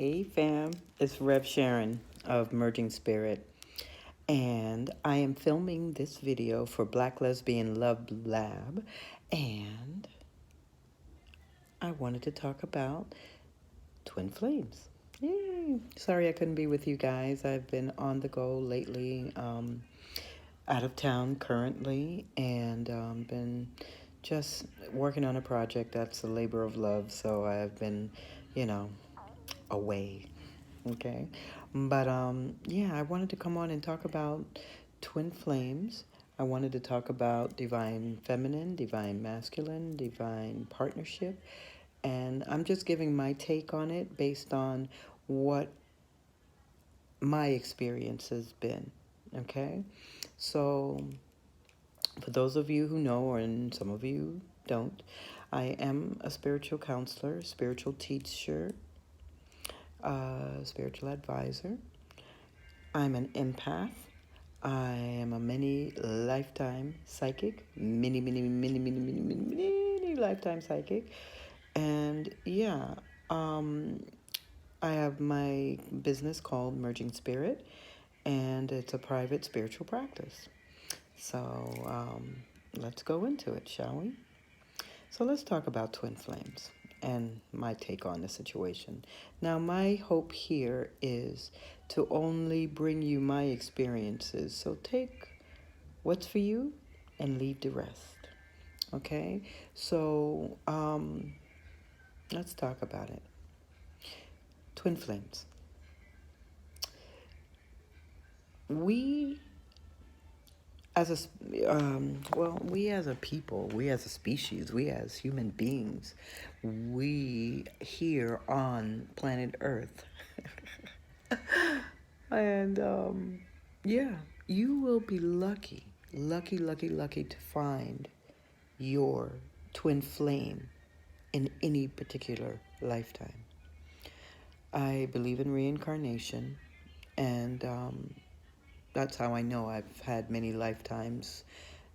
Hey fam, it's RevSharon of Merging Spirit, and I am filming this video for Black Lesbian Love Lab, and I wanted to talk about twin flames. Yay! Sorry I couldn't be with you guys. I've been on the go lately, out of town currently, and been just working on a project that's a labor of love, so I've been, you know, away. Okay. But yeah, I wanted to come on and talk about twin flames. I wanted to talk about divine feminine, divine masculine, divine partnership. And I'm just giving my take on it based on what my experience has been. Okay. So, for those of you who know, and some of you don't, I am a spiritual counselor, spiritual teacher, spiritual advisor. I'm an empath. I am a many lifetime psychic, many lifetime psychic. And yeah, um, I have my business called Merging Spirit, and it's a private spiritual practice. So let's go into it, shall we? So let's talk about twin flames and my take on the situation. Now, my hope here is to only bring you my experiences. So take what's for you and leave the rest. Okay? So let's talk about it. Twin flames. We we as a people, we as a species, we as human beings, we here on planet Earth, and yeah, you will be lucky to find your twin flame in any particular lifetime. I believe in reincarnation, and that's how I know I've had many lifetimes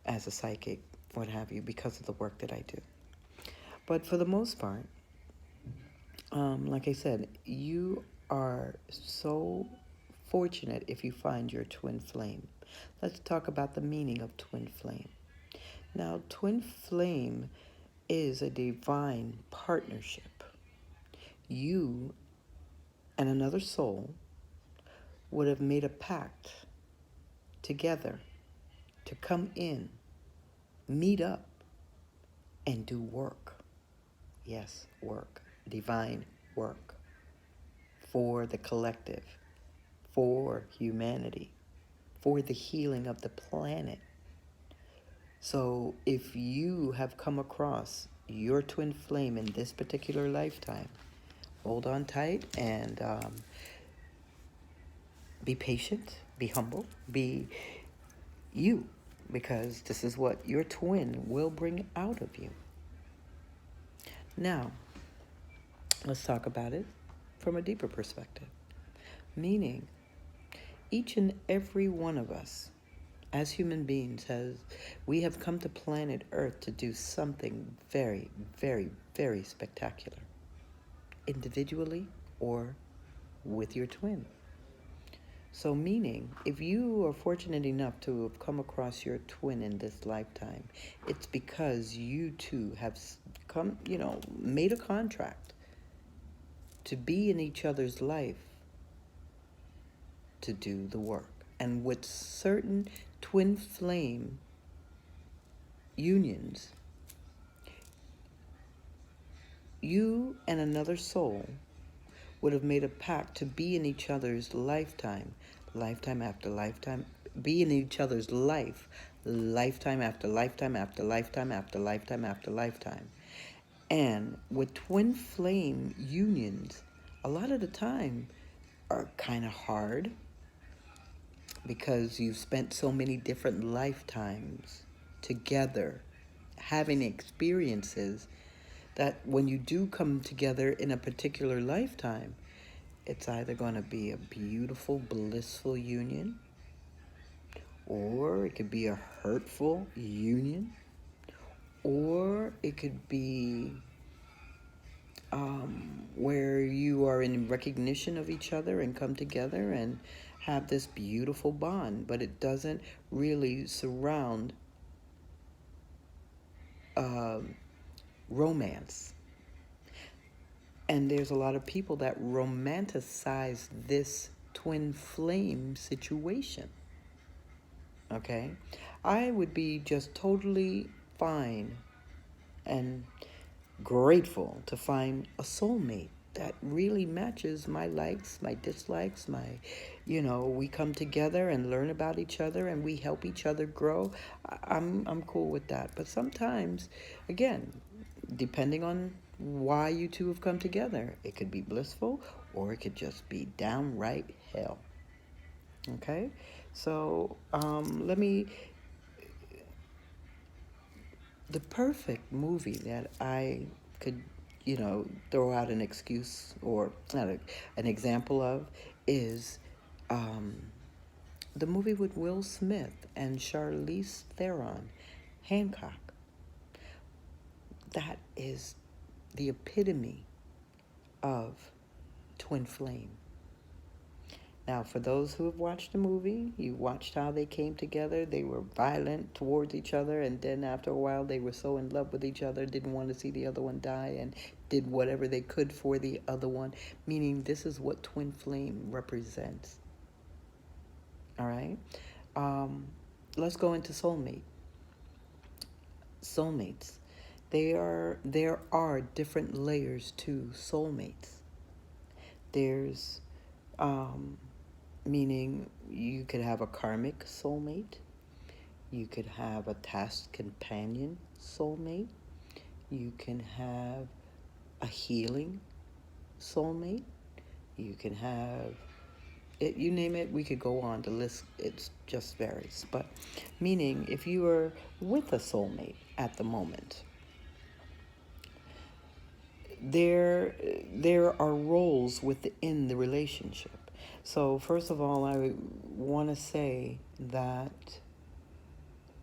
as a psychic, what have you, because of the work that I do. But for the most part, like I said, you are so fortunate if you find your twin flame. Let's talk about the meaning of twin flame. Now, twin flame is a divine partnership. You and another soul would have made a pact together to come in, meet up, and do work. Yes, work. Divine work. For the collective. For humanity. For the healing of the planet. So if you have come across your twin flame in this particular lifetime, hold on tight and be patient, be humble, be you, because this is what your twin will bring out of you. Now, let's talk about it from a deeper perspective, meaning each and every one of us as human beings we have come to planet Earth to do something very, very, very spectacular, individually or with your twin. So meaning, if you are fortunate enough to have come across your twin in this lifetime, it's because you two have made a contract to be in each other's life to do the work. And with certain twin flame unions, you and another soul would have made a pact to be in each other's lifetime after lifetime, be in each other's life, lifetime after lifetime after lifetime after lifetime after lifetime. And with twin flame unions, a lot of the time are kind of hard because you've spent so many different lifetimes together having experiences that when you do come together in a particular lifetime, it's either going to be a beautiful, blissful union, or it could be a hurtful union, or it could be where you are in recognition of each other and come together and have this beautiful bond, but it doesn't really surround uh, romance. And there's a lot of people that romanticize this twin flame situation. Okay? I would be just totally fine and grateful to find a soulmate that really matches my likes, my dislikes, we come together and learn about each other and we help each other grow. I'm cool with that. But sometimes, again, depending on why you two have come together, it could be blissful or it could just be downright hell. Okay? So, the perfect movie that I could, throw out an excuse or not an example of is um, the movie with Will Smith and Charlize Theron, Hancock. That is the epitome of twin flame. Now, for those who have watched the movie, you watched how they came together. They were violent towards each other, and then after a while, they were so in love with each other, didn't want to see the other one die, and did whatever they could for the other one, meaning this is what twin flame represents. All right? Let's go into soulmate. Soulmates. There are different layers to soulmates. There's meaning you could have a karmic soulmate, you could have a task companion soulmate, you can have a healing soulmate, you can have it, you name it, we could go on. The list, it just varies. But meaning if you are with a soulmate at the moment, there are roles within the relationship. So first of all, I want to say that,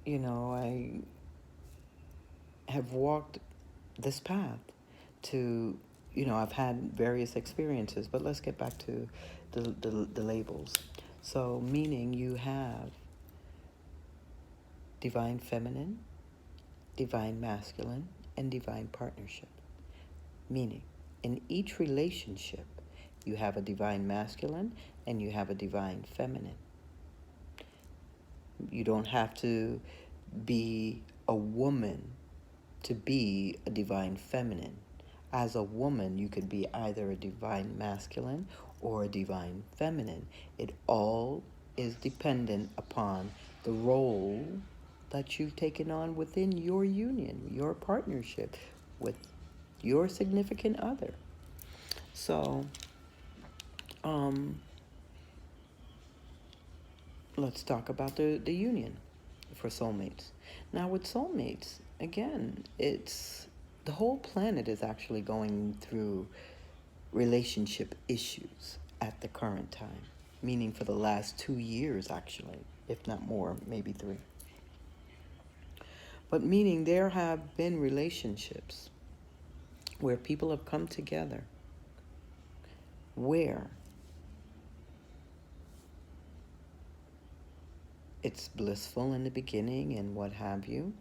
I have walked this path to, I've had various experiences, but let's get back to the labels. So meaning you have divine feminine, divine masculine, and divine partnership. Meaning, in each relationship, you have a divine masculine and you have a divine feminine. You don't have to be a woman to be a divine feminine. As a woman, you could be either a divine masculine or a divine feminine. It all is dependent upon the role that you've taken on within your union, your partnership with your significant other. So, let's talk about the union for soulmates. Now, with soulmates, again, it's the whole planet is actually going through relationship issues at the current time, meaning for the last 2 years, actually, if not more, maybe 3. But meaning there have been relationships where people have come together where it's blissful in the beginning and what have you,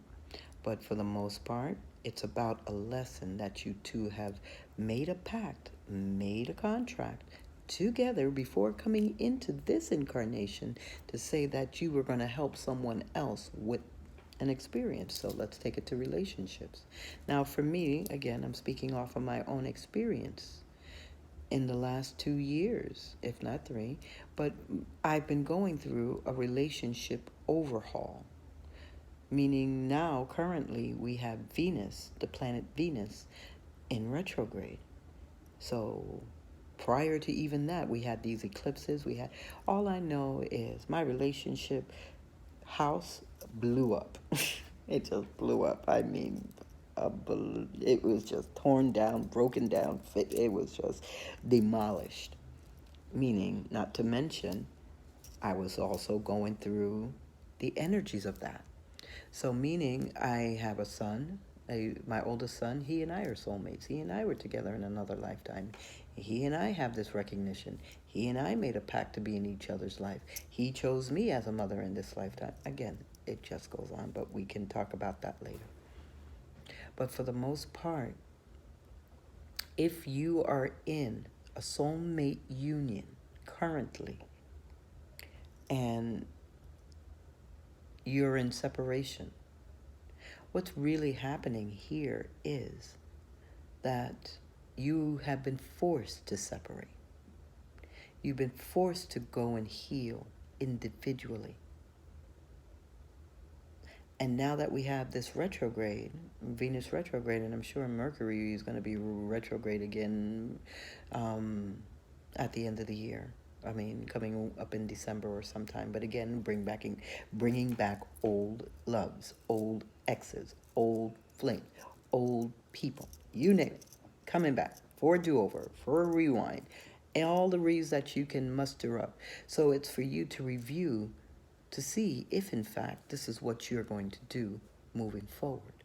but for the most part, it's about a lesson that you two have made a pact, made a contract together before coming into this incarnation to say that you were going to help someone else with an experience. So let's take it to relationships. Now, for me, again, I'm speaking off of my own experience in the last 2 years, if not 3, but I've been going through a relationship overhaul. Meaning now, currently, we have Venus, the planet Venus, in retrograde. So prior to even that, we had these eclipses. All I know is my relationship house blew up. It just blew up. I mean, it was just torn down, broken down. It was just demolished. Meaning, not to mention, I was also going through the energies of that. So meaning I have a son My oldest son, he and I are soulmates. He and I were together in another lifetime. He and I have this recognition. He and I made a pact to be in each other's life. He chose me as a mother in this lifetime. Again, it just goes on, but we can talk about that later. But for the most part, if you are in a soulmate union currently and you're in separation, what's really happening here is that you have been forced to separate. You've been forced to go and heal individually. And now that we have this retrograde, Venus retrograde, and I'm sure Mercury is going to be retrograde again at the end of the year. I mean, coming up in December or sometime. But again, bringing back old loves, old exes, old flame, old people. You name it. Coming back for a do-over, for a rewind. And all the reasons that you can muster up. So it's for you to review to see if, in fact, this is what you're going to do moving forward.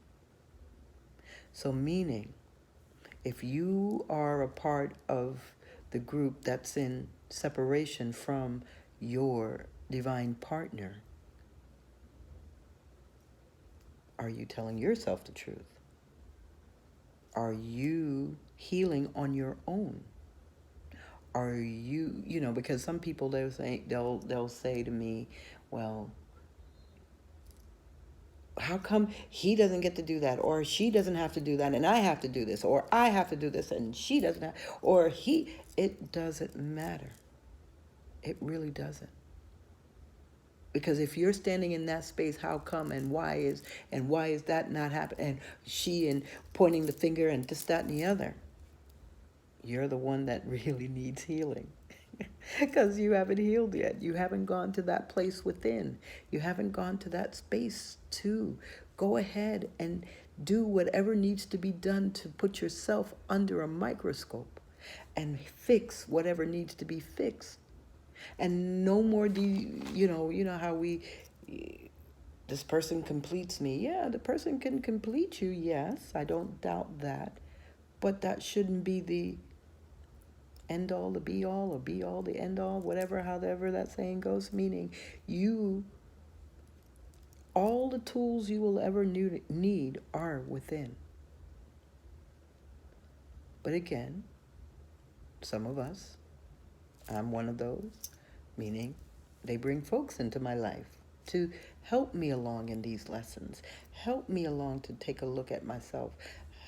So meaning, if you are a part of the group that's in separation from your divine partner, are you telling yourself the truth? Are you healing on your own? Are you, because some people, they'll say to me, well, how come he doesn't get to do that, or she doesn't have to do that, and I have to do this, or I have to do this and she doesn't have, or it doesn't matter. It really doesn't. Because if you're standing in that space, how come, and why is that not happening, and she, and pointing the finger and this, that, and the other, you're the one that really needs healing. Because you haven't healed yet. You haven't gone to that place within. You haven't gone to that space to go ahead and do whatever needs to be done to put yourself under a microscope and fix whatever needs to be fixed. And no more do you know how this person completes me. Yeah, the person can complete you, yes, I don't doubt that. But that shouldn't be the end all, the be all, or be all, the end all, whatever, however that saying goes, meaning all the tools you will ever need are within. But again, some of us, I'm one of those, meaning they bring folks into my life to help me along in these lessons, help me along to take a look at myself,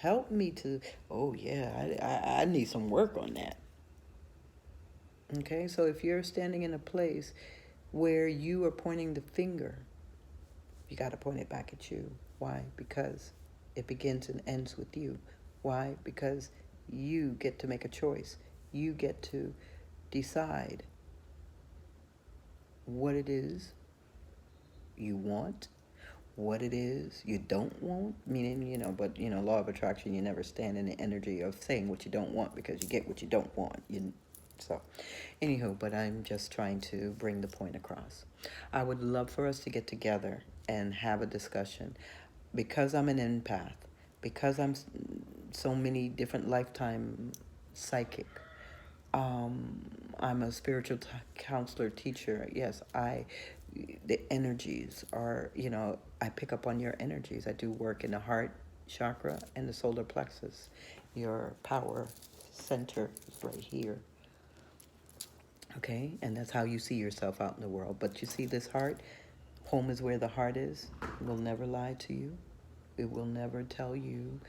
help me to, oh yeah, I need some work on that. Okay, so if you're standing in a place where you are pointing the finger, you got to point it back at you. Why? Because it begins and ends with you. Why? Because you get to make a choice. You get to decide what it is you want, what it is you don't want, meaning, but, law of attraction, you never stand in the energy of saying what you don't want because you get what you don't want. So, anywho, but I'm just trying to bring the point across. I would love for us to get together and have a discussion. Because I'm an empath, because I'm so many different lifetime psychic, I'm a spiritual counselor, teacher. Yes, the energies are, I pick up on your energies. I do work in the heart chakra and the solar plexus. Your power center is right here. Okay, and that's how you see yourself out in the world. But you see this heart, home is where the heart is. It will never lie to you. It will never tell you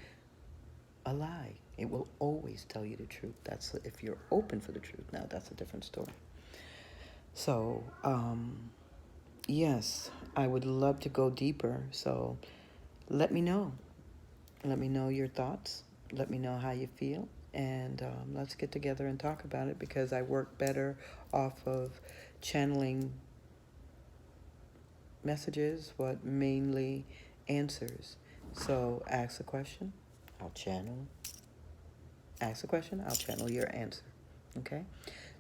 a lie. It will always tell you the truth. That's if you're open for the truth. Now, that's a different story. So, yes, I would love to go deeper. So let me know. Let me know your thoughts. Let me know how you feel. And let's get together and talk about it, because I work better off of channeling messages, but mainly answers. So ask a question, I'll channel. Ask a question, I'll channel your answer. Okay?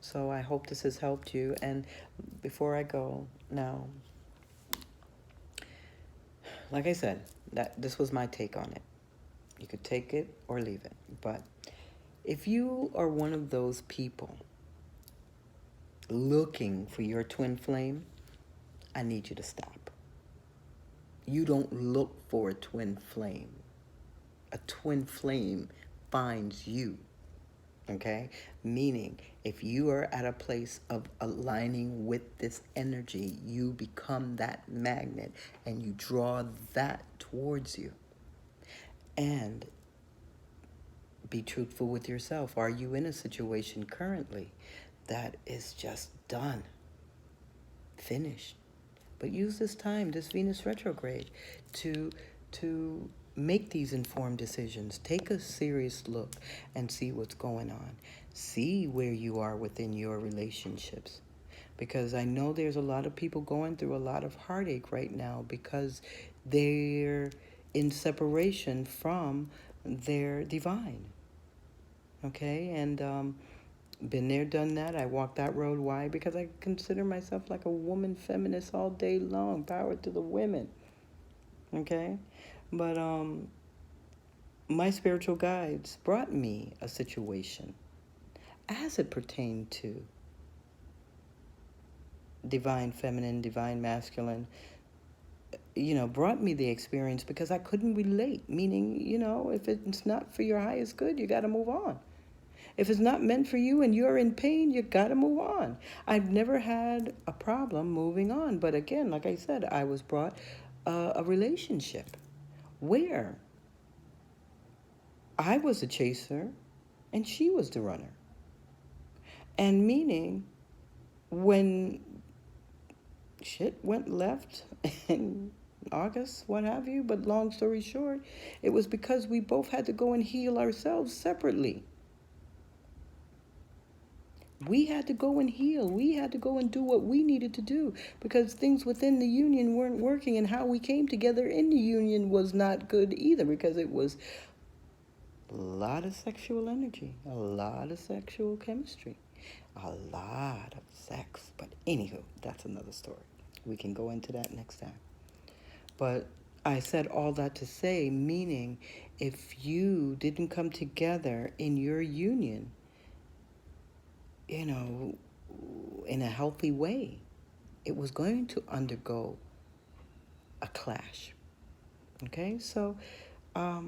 So I hope this has helped you. And before I go, now, like I said, this was my take on it. You could take it or leave it. But if you are one of those people looking for your twin flame, I need you to stop. You don't look for a twin flame. A twin flame finds you. Okay? Meaning, if you are at a place of aligning with this energy, you become that magnet and you draw that towards you. And be truthful with yourself. Are you in a situation currently that is just done, finished? But use this time, this Venus retrograde, to make these informed decisions. Take a serious look and see what's going on. See where you are within your relationships. Because I know there's a lot of people going through a lot of heartache right now because they're in separation from their divine. Okay? And been there, done that. I walked that road. Why? Because I consider myself like a woman feminist all day long. Power to the women. Okay? But my spiritual guides brought me a situation as it pertained to divine feminine, divine masculine, brought me the experience because I couldn't relate. Meaning, if it's not for your highest good, you got to move on. If it's not meant for you and you're in pain, you got to move on. I've never had a problem moving on. But again, like I said, I was brought a relationship where I was the chaser and she was the runner. And meaning, when shit went left in August, what have you, but long story short, it was because we both had to go and heal ourselves separately. We had to go and heal. We had to go and do what we needed to do because things within the union weren't working, and how we came together in the union was not good either because it was a lot of sexual energy, a lot of sexual chemistry, a lot of sex. But anywho, that's another story. We can go into that next time. But I said all that to say, meaning if you didn't come together in your union, in a healthy way, it was going to undergo a clash. Okay, so I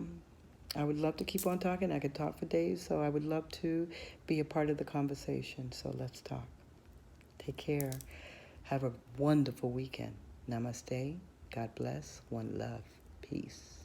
would love to keep on talking. I could talk for days, so I would love to be a part of the conversation. So let's talk. Take care. Have a wonderful weekend. Namaste. God bless. One love. Peace.